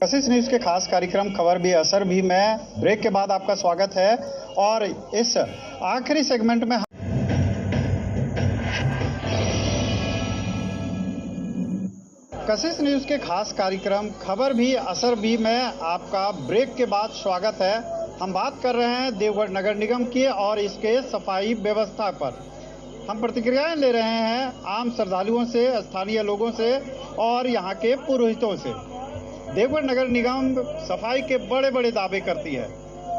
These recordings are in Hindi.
कशिश न्यूज़ के खास कार्यक्रम खबर भी असर भी में ब्रेक के बाद आपका स्वागत है। और इस आखिरी सेगमेंट में कशिश न्यूज़ के खास कार्यक्रम खबर भी असर भी में आपका ब्रेक के बाद स्वागत है। हम बात कर रहे हैं देवघर नगर निगम की और इसके सफाई व्यवस्था पर। हम प्रतिक्रियाएं ले रहे हैं आम श्रद्धालुओं से, स्थानीय लोगों से और यहाँ के पुरोहितों से। देवघर नगर निगम सफाई के बड़े बड़े दावे करती है,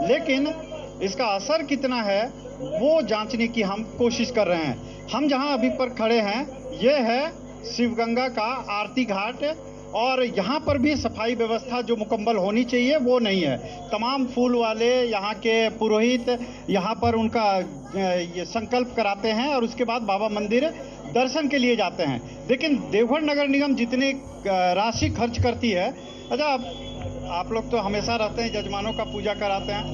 लेकिन इसका असर कितना है वो जांचने की हम कोशिश कर रहे हैं। हम जहां अभी पर खड़े हैं ये है शिवगंगा का आरती घाट और यहाँ पर भी सफाई व्यवस्था जो मुकम्मल होनी चाहिए वो नहीं है। तमाम फूल वाले यहाँ के पुरोहित यहाँ पर उनका ये संकल्प कराते हैं और उसके बाद बाबा मंदिर दर्शन के लिए जाते हैं। लेकिन देवघर नगर निगम जितनी राशि खर्च करती है, अच्छा आप लोग तो हमेशा रहते हैं, जजमानों का पूजा कराते हैं,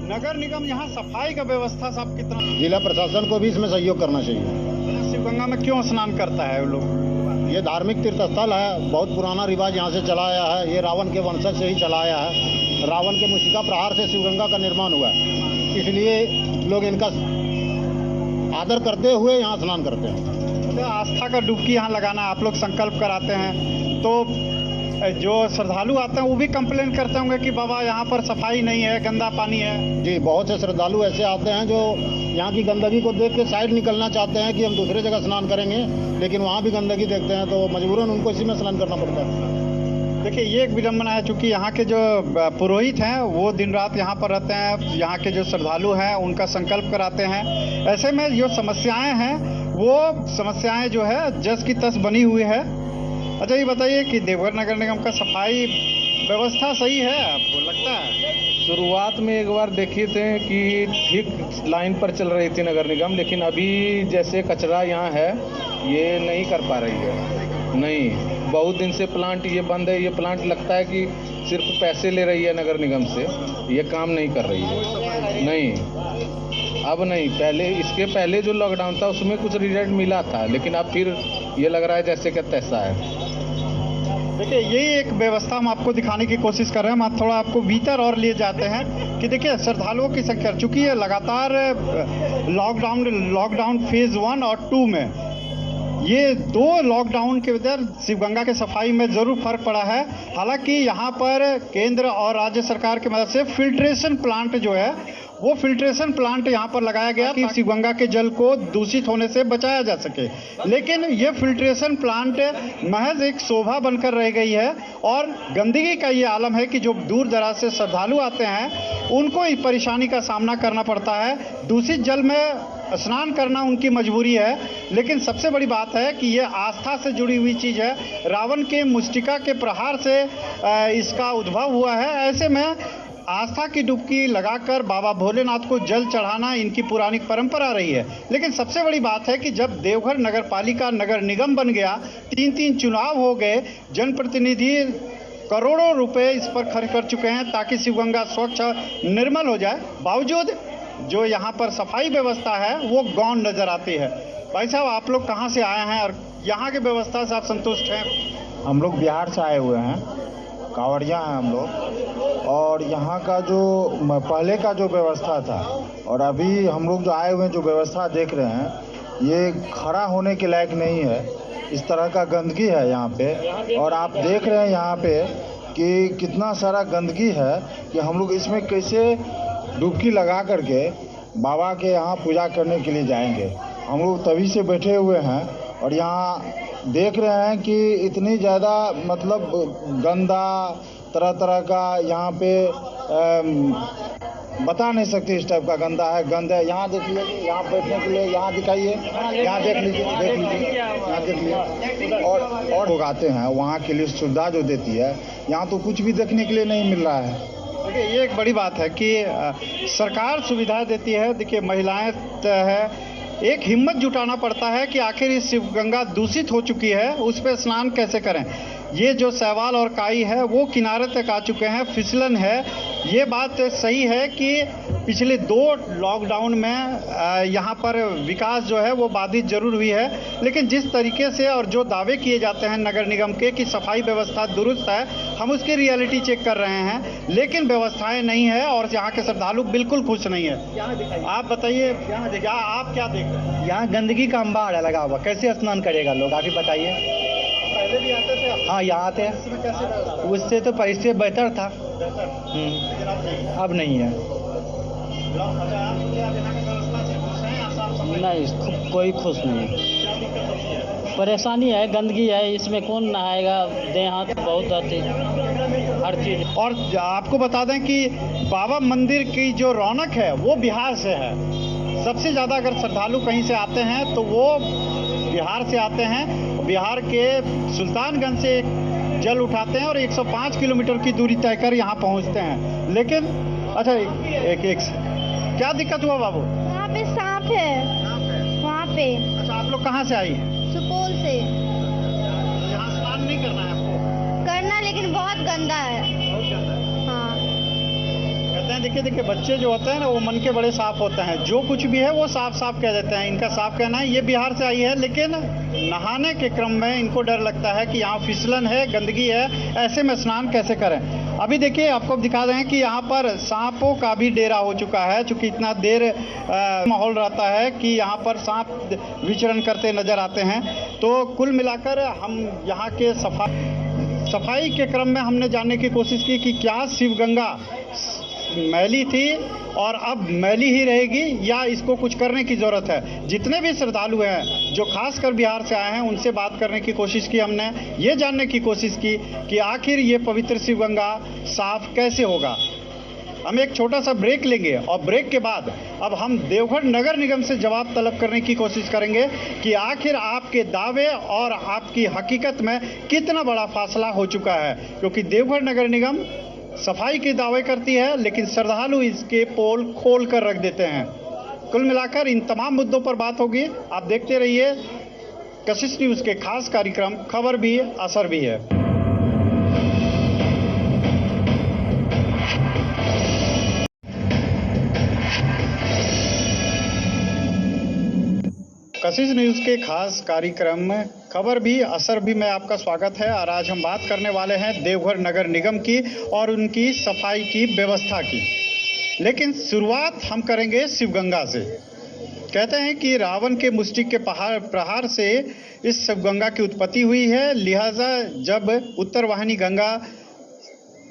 नगर निगम यहाँ सफाई का व्यवस्था सब कितना? जिला प्रशासन को भी इसमें सहयोग करना चाहिए। शिवगंगा में क्यों स्नान करता है वो लोग? ये धार्मिक तीर्थ स्थल है, बहुत पुराना रिवाज यहाँ से चला आया है। ये रावण के वंशज से ही चला आया है। रावण के मूषिका प्रहार से शिवगंगा का निर्माण हुआ है, इसलिए लोग इनका आदर करते हुए यहाँ स्नान करते हैं। आस्था का डुबकी यहाँ लगाना आप लोग संकल्प कराते हैं, तो जो श्रद्धालु आते हैं वो भी कंप्लेन करते होंगे कि बाबा यहाँ पर सफाई नहीं है, गंदा पानी है। जी, बहुत से श्रद्धालु ऐसे आते हैं जो यहाँ की गंदगी को देख के साइड निकलना चाहते हैं कि हम दूसरे जगह स्नान करेंगे, लेकिन वहाँ भी गंदगी देखते हैं तो मजबूरन उनको इसी में स्नान करना पड़ता है। देखिए, ये एक विडम्बना है, चूँकि यहाँ के जो पुरोहित हैं वो दिन रात यहाँ पर रहते हैं, यहाँ के जो श्रद्धालु हैं उनका संकल्प कराते हैं। ऐसे में जो समस्याएँ हैं वो समस्याएँ जो है जस की तस बनी हुई है। अच्छा, ये बताइए कि देवघर नगर निगम का सफाई व्यवस्था सही है आपको लगता है? शुरुआत में एक बार देखे थे कि ठीक लाइन पर चल रही थी नगर निगम, लेकिन अभी जैसे कचरा यहाँ है ये नहीं कर पा रही है। नहीं, बहुत दिन से प्लांट ये बंद है। ये प्लांट लगता है कि सिर्फ पैसे ले रही है नगर निगम से, ये काम नहीं कर रही है। नहीं, अब नहीं, पहले इसके पहले जो लॉकडाउन था उसमें कुछ रिजल्ट मिला था, लेकिन अब फिर ये लग रहा है जैसे कि तैसा है। देखिए, यही एक व्यवस्था हम आपको दिखाने की कोशिश कर रहे हैं। हम थोड़ा आपको भीतर और ले जाते हैं कि देखिए श्रद्धालुओं की संख्या, चूँकि ये लगातार लॉकडाउन फेज़ 1 और 2 में ये 2 लॉकडाउन के वजह शिवगंगा के सफाई में ज़रूर फर्क पड़ा है। हालांकि यहाँ पर केंद्र और राज्य सरकार की मदद से फिल्ट्रेशन प्लांट जो है वो फिल्ट्रेशन प्लांट यहाँ पर लगाया गया कि शिवगंगा के जल को दूषित होने से बचाया जा सके। लेकिन ये फिल्ट्रेशन प्लांट महज एक शोभा बनकर रह गई है और गंदगी का ये आलम है कि जो दूर दराज से श्रद्धालु आते हैं उनको इस परेशानी का सामना करना पड़ता है। दूषित जल में स्नान करना उनकी मजबूरी है, लेकिन सबसे बड़ी बात है कि ये आस्था से जुड़ी हुई चीज़ है। रावण के मूषिका के प्रहार से इसका उद्भव हुआ है। ऐसे में आस्था की डुबकी लगाकर बाबा भोलेनाथ को जल चढ़ाना इनकी पुरानी परंपरा रही है। लेकिन सबसे बड़ी बात है कि जब देवघर नगर पालिका नगर निगम बन गया, 3 चुनाव हो गए, जनप्रतिनिधि करोड़ों रुपए इस पर खर्च कर चुके हैं ताकि शिवगंगा स्वच्छ निर्मल हो जाए, बावजूद जो यहाँ पर सफाई व्यवस्था है वो गौण नज़र आती है। भाई साहब, आप लोग कहाँ से आए हैं और यहाँ की व्यवस्था से आप संतुष्ट हैं? हम लोग बिहार से आए हुए हैं, कांवड़िया हैं हम लोग, और यहाँ का जो पहले का जो व्यवस्था था और अभी हम लोग जो आए हुए हैं जो व्यवस्था देख रहे हैं ये खड़ा होने के लायक नहीं है। इस तरह का गंदगी है यहाँ पे, और आप देख रहे हैं यहाँ पे कि कितना सारा गंदगी है कि हम लोग इसमें कैसे डुबकी लगा करके बाबा के यहाँ पूजा करने के लिए जाएंगे। हम लोग तभी से बैठे हुए हैं और यहाँ देख रहे हैं कि इतनी ज़्यादा मतलब गंदा तरह तरह का यहाँ पे बता नहीं सकते इस टाइप का गंदा है, गंद है। यहाँ देख लीजिए, यहाँ बैठने के लिए यहाँ दिखाइए, यहाँ देख लीजिए, यहाँ देख लीजिए। और लोग आते हैं वहाँ के लिए सुविधा जो देती है, यहाँ तो कुछ भी देखने के लिए नहीं मिल रहा है। देखिए, ये एक बड़ी बात है कि सरकार सुविधा देती है। देखिए, महिलाएं है, एक हिम्मत जुटाना पड़ता है कि आखिर इस शिवगंगा दूषित हो चुकी है, उस पर स्नान कैसे करें। ये जो शैवाल और काई है वो किनारे तक आ चुके हैं, फिसलन है। ये बात सही है कि पिछले 2 लॉकडाउन में यहाँ पर विकास जो है वो बाधित जरूर हुई है, लेकिन जिस तरीके से और जो दावे किए जाते हैं नगर निगम के कि सफाई व्यवस्था दुरुस्त है, हम उसकी रियलिटी चेक कर रहे हैं, लेकिन व्यवस्थाएं नहीं है और यहाँ के श्रद्धालु बिल्कुल खुश नहीं है। आप बताइए, आप क्या देख रहे हैं? यहाँ गंदगी का अंबार है लगा हुआ, कैसे स्नान करेगा लोग, आप ही बताइए। पहले भी आते थे? हाँ, यहाँ आते हैं। इसमें कैसे रहता है? उससे तो परिस्थिति बेहतर था, लेकिन अब नहीं अब नहीं है। है। अच्छा, आप यहाँ की व्यवस्था से खुश हैं या साफ सफाई? नहीं, कोई खुश नहीं है। क्या दिक्कत होती है? परेशानी है, गंदगी है, इसमें कौन नहाएगा, देह हाथ बहुत आती हर चीज़। और आपको बता दें कि बाबा मंदिर की जो रौनक है वो बिहार से है। सबसे ज़्यादा अगर श्रद्धालु कहीं से आते हैं तो वो बिहार से आते हैं। बिहार के सुल्तानगंज से जल उठाते हैं और 105 किलोमीटर की दूरी तय कर यहाँ पहुँचते हैं। लेकिन अच्छा, एक क्या दिक्कत हुआ बाबू? वहाँ पे सांप है, वहाँ पे। अच्छा, आप लोग कहाँ से आई हैं? सुपौल से। यहाँ स्नान नहीं करना है आपको? करना, लेकिन बहुत गंदा है। बहुत गंदा है। हाँ। कहते हैं देखिए बच्चे जो होते हैं ना वो मन के बड़े साफ होते हैं, जो कुछ भी है वो साफ साफ कह देते हैं। इनका साफ कहना है। ये बिहार से आई है, लेकिन नहाने के क्रम में इनको डर लगता है कि यहाँ फिसलन है, गंदगी है, ऐसे में स्नान कैसे करें। अभी देखिए आपको दिखा दें कि यहाँ पर सांपों का भी डेरा हो चुका है, चूँकि इतना देर माहौल रहता है कि यहाँ पर सांप विचरण करते नजर आते हैं। तो कुल मिलाकर हम यहाँ के सफाई के क्रम में हमने जानने की कोशिश की कि क्या शिवगंगा मैली थी और अब मैली ही रहेगी या इसको कुछ करने की ज़रूरत है। जितने भी श्रद्धालु हैं जो खासकर बिहार से आए हैं उनसे बात करने की कोशिश की हमने, ये जानने की कोशिश की कि आखिर ये पवित्र शिवगंगा साफ कैसे होगा। हम एक छोटा सा ब्रेक लेंगे और ब्रेक के बाद अब हम देवघर नगर निगम से जवाब तलब करने की कोशिश करेंगे कि आखिर आपके दावे और आपकी हकीकत में कितना बड़ा फासला हो चुका है। क्योंकि देवघर नगर निगम सफाई के दावे करती है, लेकिन श्रद्धालु इसके पोल खोल कर रख देते हैं। कुल मिलाकर इन तमाम मुद्दों पर बात होगी। आप देखते रहिए कशिश न्यूज़ के खास कार्यक्रम खबर भी असर भी है। कशिश न्यूज़ के खास कार्यक्रम खबर भी असर भी में आपका स्वागत है। और आज हम बात करने वाले हैं देवघर नगर निगम की और उनकी सफाई की व्यवस्था की। लेकिन शुरुआत हम करेंगे शिवगंगा से। कहते हैं कि रावण के मुष्टिक के प्रहार से इस शिवगंगा की उत्पत्ति हुई है। लिहाजा जब उत्तर वाहिनी गंगा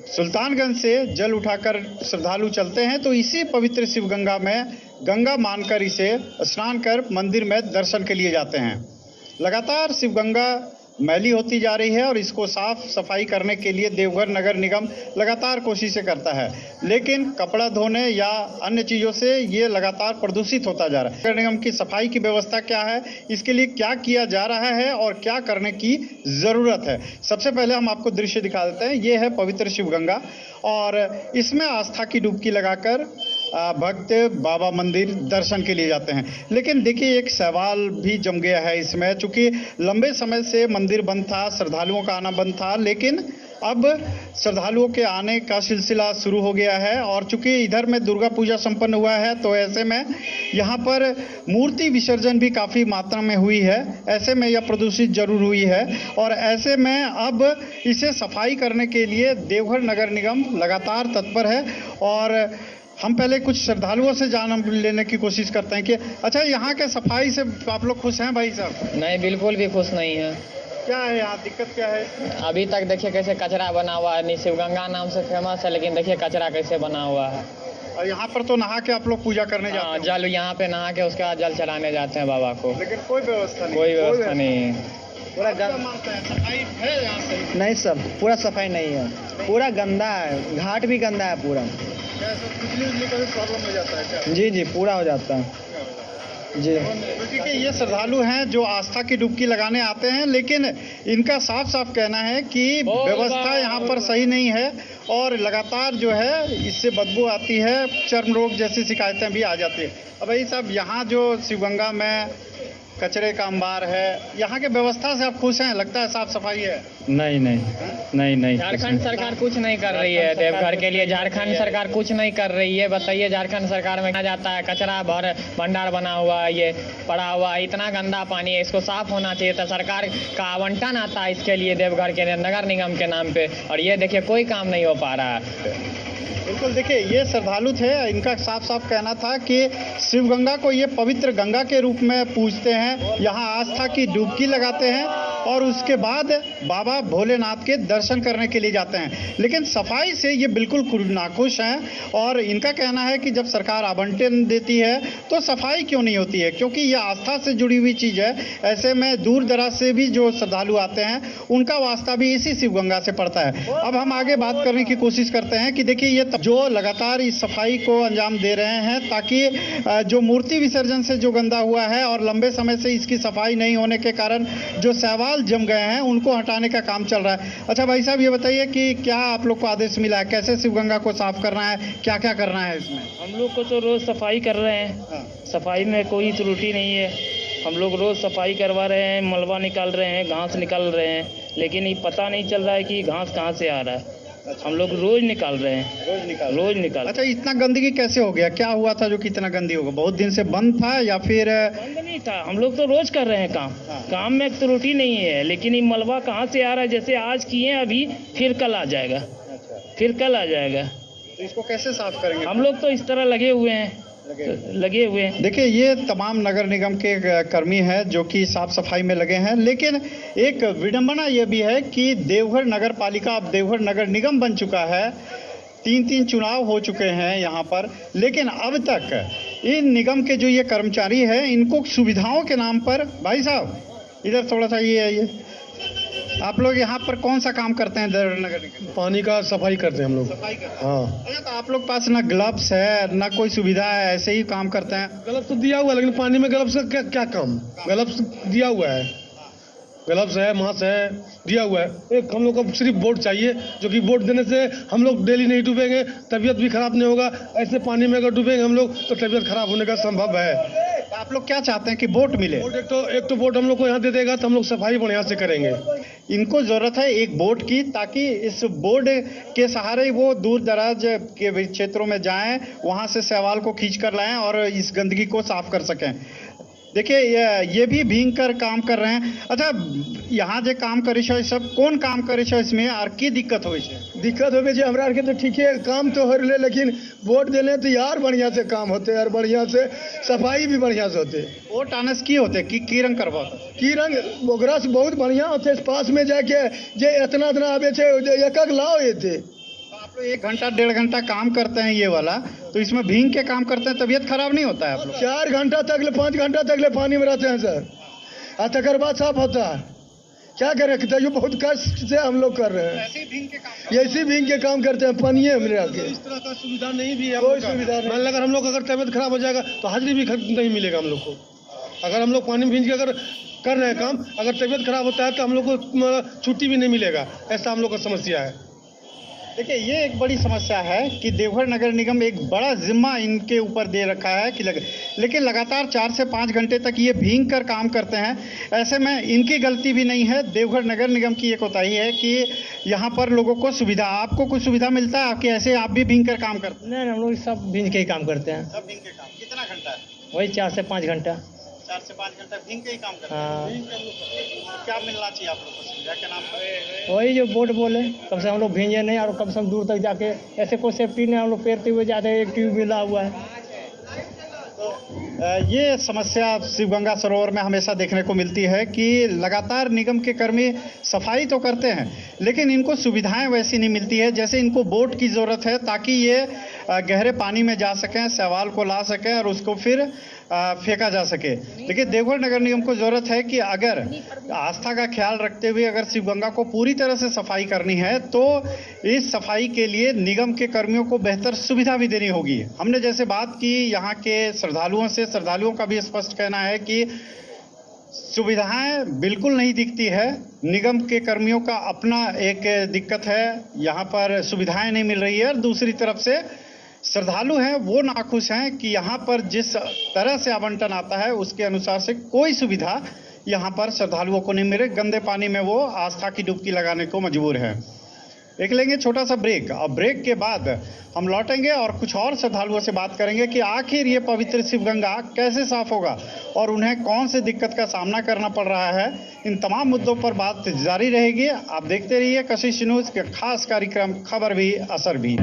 सुल्तानगंज से जल उठाकर श्रद्धालु चलते हैं तो इसी पवित्र शिवगंगा में गंगा मानकर इसे स्नान कर मंदिर में दर्शन के लिए जाते हैं। लगातार शिवगंगा मैली होती जा रही है और इसको साफ सफाई करने के लिए देवघर नगर निगम लगातार कोशिशें करता है, लेकिन कपड़ा धोने या अन्य चीज़ों से ये लगातार प्रदूषित होता जा रहा है। नगर निगम की सफाई की व्यवस्था क्या है, इसके लिए क्या किया जा रहा है और क्या करने की ज़रूरत है। सबसे पहले हम आपको दृश्य दिखा देते हैं। ये है पवित्र शिवगंगा और इसमें आस्था की डुबकी लगाकर भक्त बाबा मंदिर दर्शन के लिए जाते हैं। लेकिन देखिए एक सवाल भी जम गया है इसमें, चूँकि लंबे समय से मंदिर बंद था, श्रद्धालुओं का आना बंद था, लेकिन अब श्रद्धालुओं के आने का सिलसिला शुरू हो गया है। और चूँकि इधर में दुर्गा पूजा संपन्न हुआ है तो ऐसे में यहाँ पर मूर्ति विसर्जन भी काफ़ी मात्रा में हुई है। ऐसे में यह प्रदूषित जरूर हुई है और ऐसे में अब इसे सफाई करने के लिए देवघर नगर निगम लगातार तत्पर है। और हम पहले कुछ श्रद्धालुओं से जान लेने की कोशिश करते हैं कि अच्छा, यहाँ के सफाई से आप लोग खुश हैं भाई साहब? नहीं, बिल्कुल भी खुश नहीं है। क्या है यहाँ दिक्कत क्या है? अभी तक देखिए कैसे कचरा बना हुआ है। शिवगंगा नाम से फेमस है, लेकिन देखिए कचरा कैसे बना हुआ है। और यहाँ पर तो नहा के आप लोग पूजा करने जाते हैं? जल यहाँ पे नहा के उसके बाद जल चढ़ाने जाते हैं बाबा को, लेकिन कोई व्यवस्था नहीं। कोई व्यवस्था नहीं है। पूरा सफाई है यहाँ से? नहीं, सब पूरा सफाई नहीं है, पूरा गंदा है, घाट भी गंदा है पूरा। बिजली का भी प्रॉब्लम हो जाता है क्या? जी, पूरा हो जाता है जी। क्योंकि ये श्रद्धालु हैं जो आस्था की डुबकी लगाने आते हैं, लेकिन इनका साफ साफ कहना है कि व्यवस्था यहाँ पर सही नहीं है और लगातार जो है इससे बदबू आती है, चर्म रोग जैसी शिकायतें भी आ जाती है। अब भाई साहब, यहाँ जो शिवगंगा में कचरे का अंबार है, यहाँ के व्यवस्था से आप खुश हैं? लगता है साफ सफाई है? नहीं। झारखंड सरकार कुछ नहीं कर रही है देवघर के लिए। झारखंड सरकार कुछ नहीं कर रही है। बताइए, झारखंड सरकार में कहा जाता है कचरा भंडार बना हुआ है, ये पड़ा हुआ है, इतना गंदा पानी है, इसको साफ होना चाहिए था। सरकार का आवंटन आता है इसके लिए देवघर के नगर निगम के नाम पे, और ये देखिए कोई काम नहीं हो पा रहा है। बिल्कुल, देखिए ये श्रद्धालु थे, इनका साफ साफ कहना था कि शिव गंगा को ये पवित्र गंगा के रूप में पूजते हैं, यहाँ आस्था की डुबकी लगाते हैं और उसके बाद बाबा भोलेनाथ के दर्शन करने के लिए जाते हैं। लेकिन सफाई से ये बिल्कुल नाखुश हैं और इनका कहना है कि जब सरकार आवंटन देती है तो सफाई क्यों नहीं होती है, क्योंकि ये आस्था से जुड़ी हुई चीज़ है। ऐसे में दूर दराज से भी जो श्रद्धालु आते हैं उनका वास्ता भी इसी शिव गंगा से पड़ता है। अब हम आगे बात करने की कोशिश करते हैं कि देखिए ये जो लगातार इस सफाई को अंजाम दे रहे हैं ताकि जो मूर्ति विसर्जन से जो गंदा हुआ है और लंबे समय से इसकी सफाई नहीं होने के कारण जो शैवाल जम गए हैं उनको हटाने का काम चल रहा है। अच्छा भाई साहब, ये बताइए कि क्या आप लोग को आदेश मिला है, कैसे शिव गंगा को साफ करना है, क्या क्या करना है इसमें? हम लोग को तो रोज़ सफाई कर रहे हैं, सफाई में कोई त्रुटि नहीं है। हम लोग रोज़ सफाई करवा रहे हैं, मलबा निकाल रहे हैं, घास निकाल रहे हैं, लेकिन ये पता नहीं चल रहा है कि घास कहाँ से आ रहा है। हम लोग रोज निकाल रहे हैं, रोज निकाल। अच्छा, इतना गंदगी कैसे हो गया? क्या हुआ था जो कि इतना गंदी होगा? बहुत दिन से बंद था या फिर? बंद नहीं था, हम लोग तो रोज कर रहे हैं काम में त्रुटि नहीं है, लेकिन ये मलबा कहाँ से आ रहा है? जैसे आज किए अभी, फिर कल आ जाएगा, फिर कल आ जाएगा। तो इसको कैसे साफ करेंगे? हम लोग तो इस तरह लगे हुए हैं। देखिए ये तमाम नगर निगम के कर्मी हैं जो कि साफ सफाई में लगे हैं, लेकिन एक विडंबना ये भी है कि देवघर नगर पालिका अब देवघर नगर निगम बन चुका है। 3 चुनाव हो चुके हैं यहाँ पर, लेकिन अब तक इन निगम के जो ये कर्मचारी हैं इनको सुविधाओं के नाम पर, भाई साहब इधर थोड़ा सा ये आइए, आप लोग यहाँ पर कौन सा काम करते हैं देवघर नगर निगम? पानी का सफाई करते हैं हम लोग। सफाई करते हैं। हाँ। अच्छा, तो आप लोग पास ना ग्लव्स है ना कोई सुविधा है, ऐसे ही काम करते हैं? ग्लव्स तो दिया हुआ है, लेकिन पानी में ग्लव्स का क्या काम? ग्लव्स दिया हुआ है, ग्लव्स है, मास्क है, दिया हुआ है। एक हम लोग को सिर्फ बोट चाहिए, जो कि बोट देने से हम लोग डेली नहीं डूबेंगे, तबीयत भी खराब नहीं होगा। ऐसे पानी में अगर डूबेंगे हम लोग तो तबीयत खराब होने का संभव है। आप लोग क्या चाहते हैं कि बोट मिले? एक तो बोट हम लोग को यहाँ दे देगा तो हम लोग सफाई बढ़िया से करेंगे। इनको जरूरत है एक बोट की, ताकि इस बोट के सहारे वो दूर दराज के क्षेत्रों में जाएं, वहां से शैवाल को खींच कर लाएं और इस गंदगी को साफ कर सकें। देखिए ये भी भींग कर काम कर रहे हैं। अच्छा, यहाँ जो काम करे छो सब कौन काम करे छो, इसमें और की दिक्कत हो? दिक्कत हो गई हमरा के तो ठीक है, काम तो हो रहे, लेकिन वोट देने तो यार बढ़िया से काम होते यार, बढ़िया से सफाई भी बढ़िया से होते। वोट आने से की होते की रंग करवाते? की रंग ओकरा से बहुत बढ़िया होते। पास में जाके जे इतना आवे छे, एक लाओ ये थे। आप लोग 1 घंटा 1.5 घंटा काम करते हैं ये वाला, तो इसमें भींग के काम करते हैं, तबीयत खराब नहीं होता है आप लोग? 4 घंटा तक 5 घंटा तक पानी में रहते हैं सर, और तकर बाद साफ होता है। क्या करें, तो बहुत कष्ट से हम लोग कर रहे हैं। ऐसे ही भींग के काम करते हैं, पानी में रह के। इस तरह का सुविधा नहीं भी है, कोई सुविधा नहीं। अगर हम लोग अगर तबीयत खराब हो जाएगा तो हाजिरी भी नहीं मिलेगा हम लोग को। अगर हम लोग पानी में भींग के अगर कर रहे हैं काम, अगर तबीयत खराब होता है तो हम लोग को छुट्टी भी नहीं मिलेगा। ऐसा हम लोग का समस्या है। देखिए ये एक बड़ी समस्या है कि देवघर नगर निगम एक बड़ा जिम्मा इनके ऊपर दे रखा है कि लेकिन लगातार 4 से 5 घंटे तक ये भींग कर काम करते हैं। ऐसे में इनकी गलती भी नहीं है, देवघर नगर निगम की ये कोताही है कि यहाँ पर लोगों को सुविधा, आपको कुछ सुविधा मिलता है आपके? ऐसे आप भी भींग कर काम करते हैं? नहीं, हम लोग सब भींग के ही काम करते हैं। सब भींग के काम? कितना घंटा है? वही 4 से 5 घंटा। 4 से 5 घंटा भींग के ही काम करते हैं? हाँ। क्या मिलना चाहिए आप लोग को सुविधा के नाम पर? वही जो बोट बोले, कम से हम लोग भींगे नहीं और कम से कम दूर तक जाके, ऐसे कोई सेफ्टी नहीं, हम लोग पैरते हुए जाते हैं, एक ट्यूब मिला हुआ है। ये समस्या शिवगंगा सरोवर में हमेशा देखने को मिलती है कि लगातार निगम के कर्मी सफाई तो करते हैं, लेकिन इनको सुविधाएं वैसी नहीं मिलती है। जैसे इनको बोट की ज़रूरत है ताकि ये गहरे पानी में जा सकें, शैवाल को ला सकें और उसको फिर फेंका जा सके। लेकिन देवघर नगर निगम को ज़रूरत है कि अगर आस्था का ख्याल रखते हुए अगर शिवगंगा को पूरी तरह से सफाई करनी है तो इस सफाई के लिए निगम के कर्मियों को बेहतर सुविधा भी देनी होगी। हमने जैसे बात की यहाँ के श्रद्धालुओं से, श्रद्धालुओं का भी स्पष्ट कहना है कि सुविधाएं बिल्कुल नहीं दिखती है। निगम के कर्मियों का अपना एक दिक्कत है, यहाँ पर सुविधाएं नहीं मिल रही है और दूसरी तरफ से श्रद्धालु हैं वो नाखुश हैं कि यहाँ पर जिस तरह से आवंटन आता है उसके अनुसार से कोई सुविधा यहाँ पर श्रद्धालुओं को नहीं मिले। गंदे पानी में वो आस्था की डुबकी लगाने को मजबूर है। एक लेंगे छोटा सा ब्रेक और ब्रेक के बाद हम लौटेंगे और कुछ और श्रद्धालुओं से बात करेंगे कि आखिर ये पवित्र शिवगंगा कैसे साफ होगा और उन्हें कौन सी दिक्कत का सामना करना पड़ रहा है। इन तमाम मुद्दों पर बात जारी रहेगी। आप देखते रहिए कशिश न्यूज़ के खास कार्यक्रम खबर भी असर भी।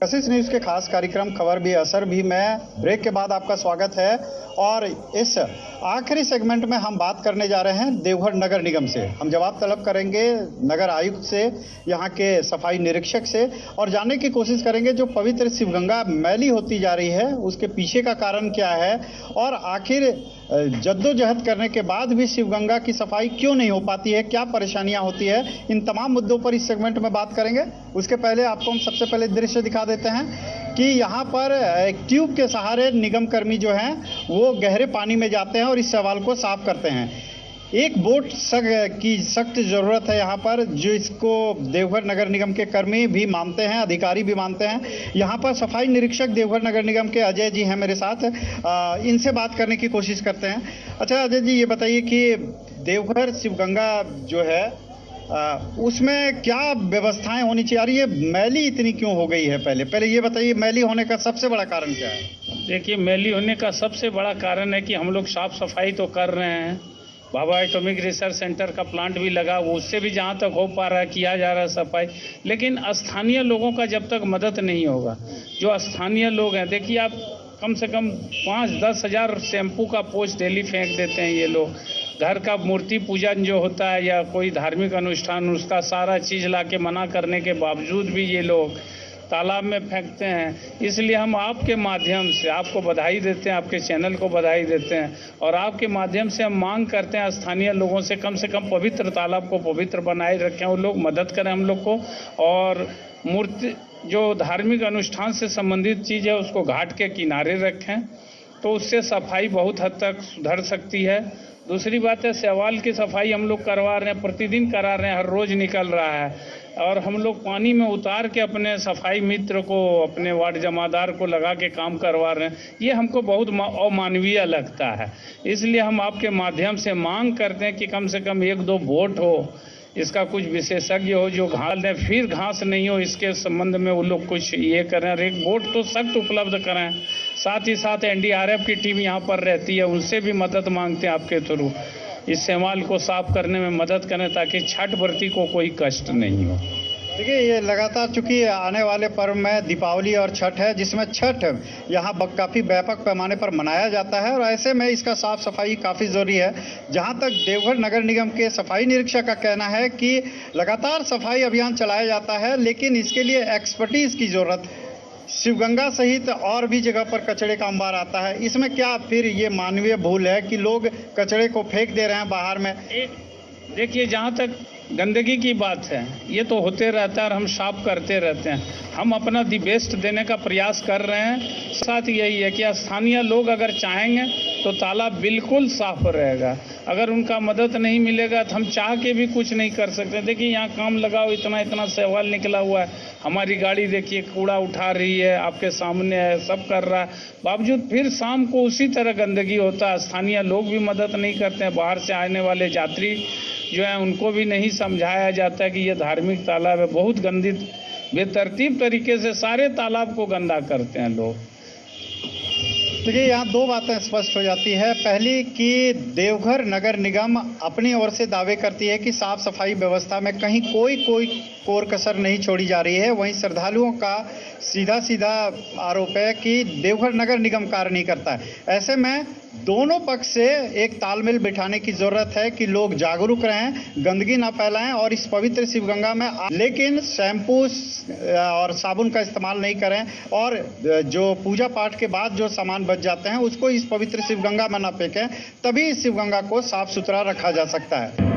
कशिश न्यूज़ के खास कार्यक्रम खबर भी असर भी में ब्रेक के बाद आपका स्वागत है। और इस आखिरी सेगमेंट में हम बात करने जा रहे हैं देवघर नगर निगम से। हम जवाब तलब करेंगे नगर आयुक्त से, यहाँ के सफाई निरीक्षक से और जानने की कोशिश करेंगे जो पवित्र शिवगंगा मैली होती जा रही है उसके पीछे का कारण क्या है और आखिर जद्दोजहद करने के बाद भी शिवगंगा की सफाई क्यों नहीं हो पाती है, क्या परेशानियां होती है। इन तमाम मुद्दों पर इस सेगमेंट में बात करेंगे। उसके पहले आपको हम सबसे पहले दृश्य दिखा देते हैं कि यहाँ पर एक ट्यूब के सहारे निगम कर्मी जो हैं वो गहरे पानी में जाते हैं और इस सवाल को साफ करते हैं। एक बोट की सख्त ज़रूरत है यहाँ पर, जो इसको देवघर नगर निगम के कर्मी भी मानते हैं, अधिकारी भी मानते हैं। यहाँ पर सफाई निरीक्षक देवघर नगर निगम के अजय जी हैं मेरे साथ, इनसे बात करने की कोशिश करते हैं। अच्छा अजय जी, ये बताइए कि देवघर शिवगंगा जो है उसमें क्या व्यवस्थाएं होनी चाहिए और ये मैली इतनी क्यों हो गई है? पहले ये बताइए, मैली होने का सबसे बड़ा कारण क्या है? देखिए, मैली होने का सबसे बड़ा कारण है कि हम लोग साफ सफाई तो कर रहे हैं, भाभा एटॉमिक रिसर्च सेंटर का प्लांट भी लगा, उससे भी जहाँ तक हो पा रहा है किया जा रहा है सफाई, लेकिन स्थानीय लोगों का जब तक मदद नहीं होगा, जो स्थानीय लोग हैं, देखिए आप कम से कम 5-10 हज़ार शैम्पू का पोस्ट डेली फेंक देते हैं ये लोग। घर का मूर्ति पूजन जो होता है या कोई धार्मिक अनुष्ठान, उसका सारा चीज़ ला के मना करने के बावजूद भी ये लोग तालाब में फेंकते हैं। इसलिए हम आपके माध्यम से आपको बधाई देते हैं, आपके चैनल को बधाई देते हैं और आपके माध्यम से हम मांग करते हैं स्थानीय लोगों से कम पवित्र तालाब को पवित्र बनाए रखें, वो लोग मदद करें हम लोग को और मूर्ति जो धार्मिक अनुष्ठान से संबंधित चीज़ है उसको घाट के किनारे रखें, तो उससे सफाई बहुत हद तक सुधर सकती है। दूसरी बात है, शैवाल की सफाई हम लोग करवा रहे हैं, प्रतिदिन करा रहे हैं, हर रोज़ निकल रहा है और हम लोग पानी में उतार के अपने सफाई मित्र को, अपने वार्ड जमादार को लगा के काम करवा रहे हैं। ये हमको बहुत अमानवीय लगता है। इसलिए हम आपके माध्यम से मांग करते हैं कि कम से कम 1-2 बोट हो, इसका कुछ विशेषज्ञ हो जो घास दें, फिर घास नहीं हो इसके संबंध में वो लोग कुछ ये करें और एक बोट तो सख्त उपलब्ध करें। साथ ही साथ NDRF की टीम यहाँ पर रहती है, उनसे भी मदद मांगते हैं आपके थ्रू, इस शैवाल को साफ करने में मदद करें ताकि छठ व्रती को कोई कष्ट नहीं हो। देखिए, ये लगातार चूंकि आने वाले पर्व में दीपावली और छठ है, जिसमें छठ यहाँ काफ़ी व्यापक पैमाने पर मनाया जाता है और ऐसे में इसका साफ सफाई काफ़ी ज़रूरी है। जहाँ तक देवघर नगर निगम के सफाई निरीक्षक का कहना है कि लगातार सफाई अभियान चलाया जाता है, लेकिन इसके लिए एक्सपर्टीज़ की ज़रूरत शिवगंगा सहित और भी जगह पर कचरे का अंबार आता है। इसमें क्या फिर ये मानवीय भूल है कि लोग कचरे को फेंक दे रहे हैं बाहर में? देखिए, जहाँ तक गंदगी की बात है ये तो होते रहता है और हम साफ करते रहते हैं, हम अपना दी बेस्ट देने का प्रयास कर रहे हैं। साथ यही है कि स्थानीय लोग अगर चाहेंगे तो तालाब बिल्कुल साफ रहेगा, अगर उनका मदद नहीं मिलेगा तो हम चाह के भी कुछ नहीं कर सकते। देखिए, यहाँ काम लगाओ, इतना शैवाल निकला हुआ है, हमारी गाड़ी देखिए कूड़ा उठा रही है, आपके सामने है, सब कर रहा है, बावजूद फिर शाम को उसी तरह गंदगी होता है। स्थानीय लोग भी मदद नहीं करते हैं, बाहर से आने वाले यात्री जो है उनको भी नहीं समझाया जाता है कि ये धार्मिक तालाब है। बहुत गंदी बेतरतीब तरीके से सारे तालाब को गंदा करते हैं लोग। देखिए, यहाँ 2 बातें स्पष्ट हो जाती है। पहली कि देवघर नगर निगम अपनी ओर से दावे करती है कि साफ सफाई व्यवस्था में कहीं कोई कोर कसर नहीं छोड़ी जा रही है। वहीं श्रद्धालुओं का सीधा आरोप है कि देवघर नगर निगम कार्य नहीं करता है। ऐसे में दोनों पक्ष से एक तालमेल बिठाने की ज़रूरत है कि लोग जागरूक रहें, गंदगी ना फैलाएं और इस पवित्र शिवगंगा में लेकिन शैम्पू और साबुन का इस्तेमाल नहीं करें और जो पूजा पाठ के बाद जो सामान बच जाते हैं उसको इस पवित्र शिवगंगा में ना फेंकें, तभी इस शिवगंगा को साफ सुथरा रखा जा सकता है।